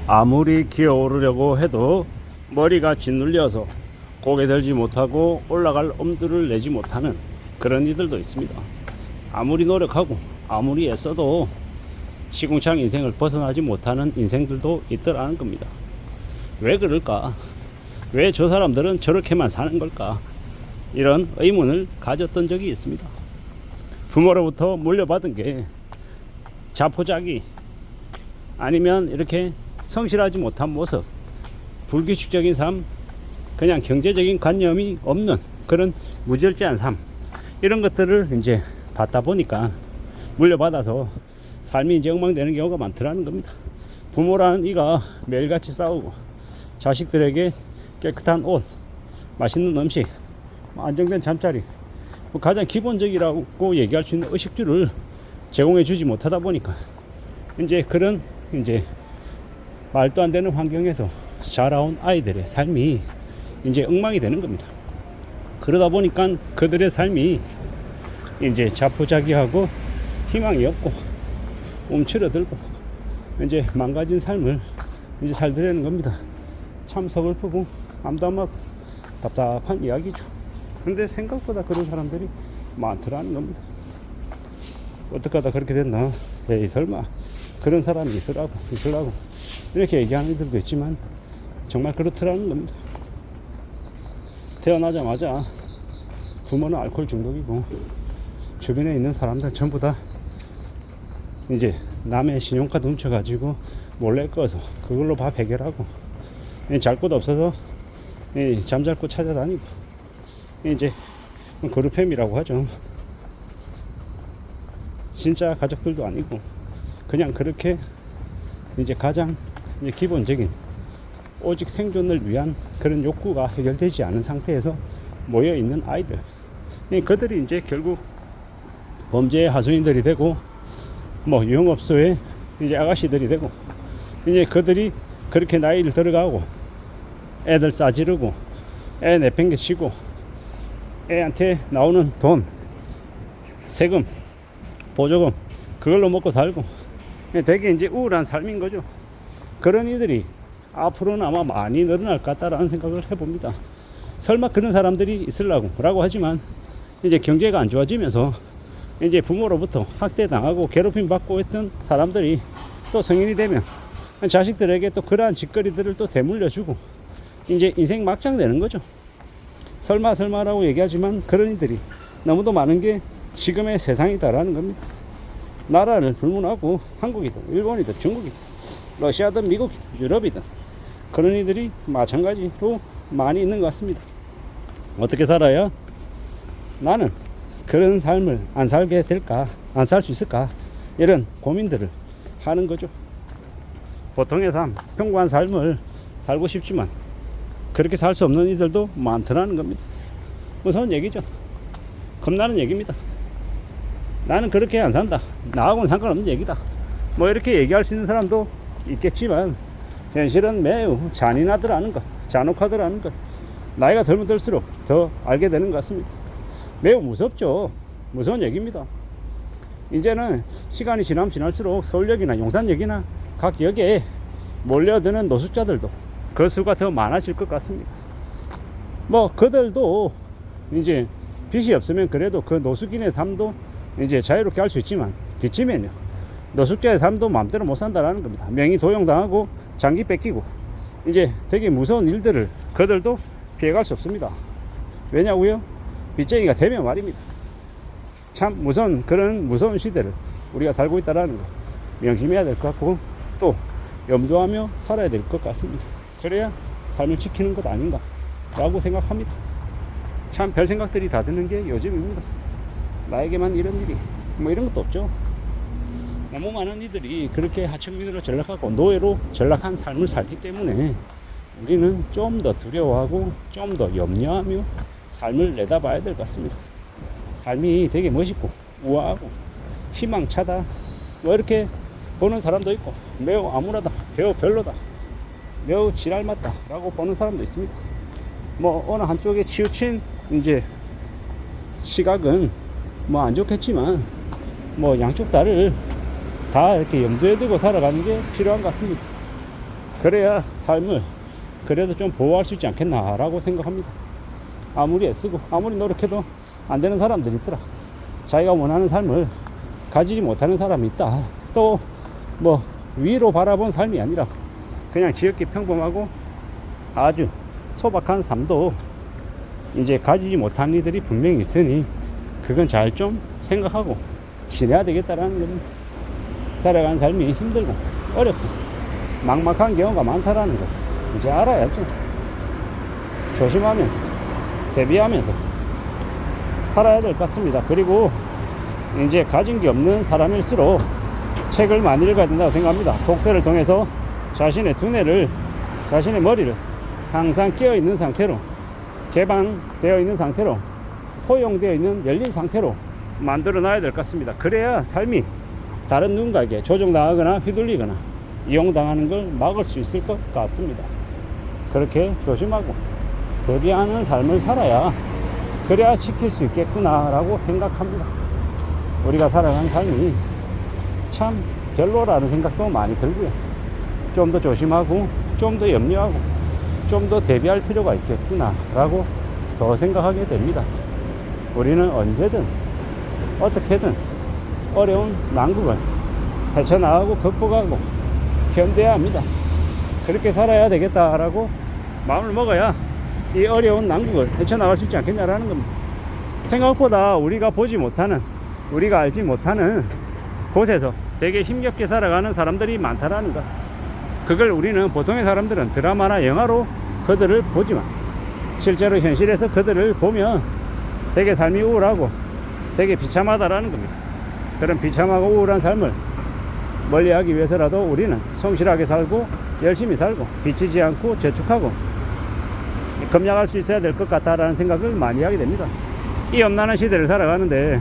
아무리 기어오르려고 해도 머리가 짓눌려서 고개 들지 못하고 올라갈 엄두를 내지 못하는 그런 이들도 있습니다. 아무리 노력하고 아무리 애써도 시궁창 인생을 벗어나지 못하는 인생들도 있더라는 겁니다. 왜 그럴까? 왜 저 사람들은 저렇게만 사는 걸까? 이런 의문을 가졌던 적이 있습니다. 부모로부터 물려받은 게 자포자기 아니면 이렇게 성실하지 못한 모습, 불규칙적인 삶, 그냥 경제적인 관념이 없는 그런 무절제한 삶, 이런 것들을 이제 받다 보니까 물려받아서 삶이 이제 엉망되는 경우가 많더라는 겁니다. 부모라는 이가 매일같이 싸우고 자식들에게 깨끗한 옷, 맛있는 음식, 안정된 잠자리, 가장 기본적이라고 얘기할 수 있는 의식주를 제공해 주지 못하다 보니까 이제 그런 이제 말도 안 되는 환경에서 자라온 아이들의 삶이 이제 엉망이 되는 겁니다. 그러다 보니까 그들의 삶이 이제 자포자기하고 희망이 없고 움츠러들고 이제 망가진 삶을 이제 살더라는 겁니다. 참 서글프고 암담하고 답답한 이야기죠. 근데 생각보다 그런 사람들이 많더라는 겁니다. 어떻게 하다 그렇게 됐나? 에이 설마 그런 사람이 있으라고 이렇게 얘기하는 이들도 있지만 정말 그렇더라는 겁니다. 태어나자마자 부모는 알코올 중독이고 주변에 있는 사람들 전부 다 이제 남의 신용카드 훔쳐가지고 몰래 꺼서 그걸로 밥 해결하고 잘 곳 없어서 잠잘 곳 찾아다니고 이제 그룹팸이라고 하죠. 진짜 가족들도 아니고 그냥 그렇게 이제 가장 이제 기본적인 오직 생존을 위한 그런 욕구가 해결되지 않은 상태에서 모여 있는 아이들, 그들이 이제 결국 범죄의 하수인들이 되고 뭐 유흥업소의 이제 아가씨들이 되고 이제 그들이 그렇게 나이를 들어가고 애들 싸지르고 애 내팽개치고 애한테 나오는 돈, 세금, 보조금 그걸로 먹고 살고 되게 이제 우울한 삶인 거죠. 그런 이들이 앞으로는 아마 많이 늘어날 것 같다라는 생각을 해봅니다. 설마 그런 사람들이 있으려고 라고 하지만 이제 경제가 안 좋아지면서 이제 부모로부터 학대당하고 괴롭힘 받고 했던 사람들이 또 성인이 되면 자식들에게 또 그러한 짓거리들을 또 대물려주고 이제 인생 막장 되는 거죠. 설마라고 얘기하지만 그런 이들이 너무도 많은 게 지금의 세상이다라는 겁니다. 나라를 불문하고 한국이든 일본이든 중국이든 러시아든 미국이든 유럽이든 그런 이들이 마찬가지로 많이 있는 것 같습니다. 어떻게 살아야 나는 그런 삶을 안 살게 될까, 안 살 수 있을까, 이런 고민들을 하는 거죠. 보통의 삶, 평범한 삶을 살고 싶지만 그렇게 살 수 없는 이들도 많더라는 겁니다. 무서운 얘기죠. 겁나는 얘기입니다. 나는 그렇게 안 산다, 나하고는 상관없는 얘기다, 뭐 이렇게 얘기할 수 있는 사람도 있겠지만 현실은 매우 잔인하더라는 것, 잔혹하더라는 것, 나이가 들면 들수록 더 알게 되는 것 같습니다. 매우 무섭죠. 무서운 얘기입니다. 이제는 시간이 지나면 지날수록 서울역이나 용산역이나 각 역에 몰려드는 노숙자들도 그 수가 더 많아질 것 같습니다. 뭐 그들도 이제 빚이 없으면 그래도 그 노숙인의 삶도 이제 자유롭게 할 수 있지만 빚지면요 노숙자의 삶도 마음대로 못 산다라는 겁니다. 명의 도용당하고 장기 뺏기고 이제 되게 무서운 일들을 그들도 피해갈 수 없습니다. 왜냐고요? 빚쟁이가 되면 말입니다. 참 그런 무서운 시대를 우리가 살고 있다는 거 명심해야 될 것 같고 또 염두하며 살아야 될 것 같습니다. 그래야 삶을 지키는 것 아닌가 라고 생각합니다. 참 별 생각들이 다 드는 게 요즘입니다. 나에게만 이런 일이 뭐 이런 것도 없죠. 너무 많은 이들이 그렇게 하층민으로 전락하고 노예로 전락한 삶을 살기 때문에 우리는 좀 더 두려워하고 좀 더 염려하며 삶을 내다봐야 될 것 같습니다. 삶이 되게 멋있고 우아하고 희망차다 뭐 이렇게 보는 사람도 있고 매우 암울하다, 매우 별로다, 매우 지랄맞다 라고 보는 사람도 있습니다. 뭐 어느 한쪽에 치우친 이제 시각은 뭐 안 좋겠지만 뭐 양쪽 다를 다 이렇게 염두에 두고 살아가는 게 필요한 것 같습니다. 그래야 삶을 그래도 좀 보호할 수 있지 않겠나라고 생각합니다. 아무리 애쓰고 아무리 노력해도 안 되는 사람들이 있더라. 자기가 원하는 삶을 가지지 못하는 사람이 있다. 또 뭐 위로 바라본 삶이 아니라 그냥 지극히 평범하고 아주 소박한 삶도 이제 가지지 못한 이들이 분명히 있으니 그건 잘 좀 생각하고 지내야 되겠다라는 겁니다. 살아가는 삶이 힘들고 어렵고 막막한 경우가 많다라는 거 이제 알아야죠. 조심하면서 대비하면서 살아야 될 것 같습니다. 그리고 이제 가진 게 없는 사람일수록 책을 많이 읽어야 된다고 생각합니다. 독서를 통해서 자신의 두뇌를, 자신의 머리를 항상 깨어 있는 상태로, 개방되어 있는 상태로, 포용되어 있는 열린 상태로 만들어 놔야 될 것 같습니다. 그래야 삶이 다른 누군가에게 조종당하거나 휘둘리거나 이용당하는 걸 막을 수 있을 것 같습니다. 그렇게 조심하고 대비하는 삶을 살아야 그래야 지킬 수 있겠구나라고 생각합니다. 우리가 살아가는 삶이 참 별로라는 생각도 많이 들고요. 좀 더 조심하고 좀 더 염려하고 좀 더 대비할 필요가 있겠구나라고 더 생각하게 됩니다. 우리는 언제든 어떻게든 어려운 난국을 헤쳐나가고 극복하고 견뎌야 합니다. 그렇게 살아야 되겠다라고 마음을 먹어야 이 어려운 난국을 헤쳐나갈 수 있지 않겠냐라는 겁니다. 생각보다 우리가 보지 못하는, 우리가 알지 못하는 곳에서 되게 힘겹게 살아가는 사람들이 많다라는 것. 그걸 우리는 보통의 사람들은 드라마나 영화로 그들을 보지만 실제로 현실에서 그들을 보면 되게 삶이 우울하고 되게 비참하다라는 겁니다. 그런 비참하고 우울한 삶을 멀리하기 위해서라도 우리는 성실하게 살고 열심히 살고 비치지 않고 저축하고 검약할 수 있어야 될 것 같다라는 생각을 많이 하게 됩니다. 이 염난한 시대를 살아가는데,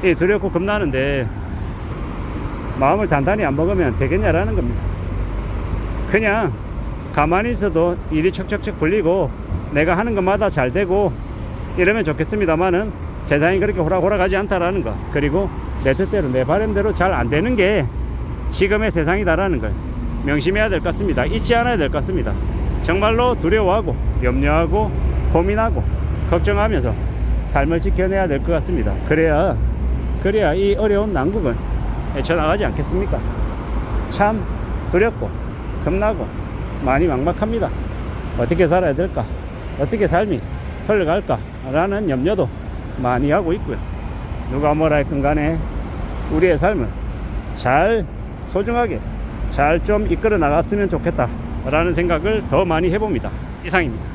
이 두렵고 겁나는데 마음을 단단히 안 먹으면 되겠냐라는 겁니다. 그냥 가만히 있어도 일이 척척척 풀리고 내가 하는 것마다 잘 되고 이러면 좋겠습니다만은 세상이 그렇게 호락호락하지 않다라는 거, 그리고 내 뜻대로 내 바람대로 잘 안 되는 게 지금의 세상이다라는 걸 명심해야 될 것 같습니다. 잊지 않아야 될 것 같습니다. 정말로 두려워하고 염려하고 고민하고 걱정하면서 삶을 지켜내야 될 것 같습니다. 그래야 이 어려운 난국을 헤쳐나가지 않겠습니까? 참 두렵고 겁나고 많이 막막합니다. 어떻게 살아야 될까? 어떻게 삶이 흘러갈까? 라는 염려도 많이 하고 있고요. 누가 뭐라 했건 간에 우리의 삶을 잘 소중하게 잘 좀 이끌어 나갔으면 좋겠다 라는 생각을 더 많이 해봅니다. 이상입니다.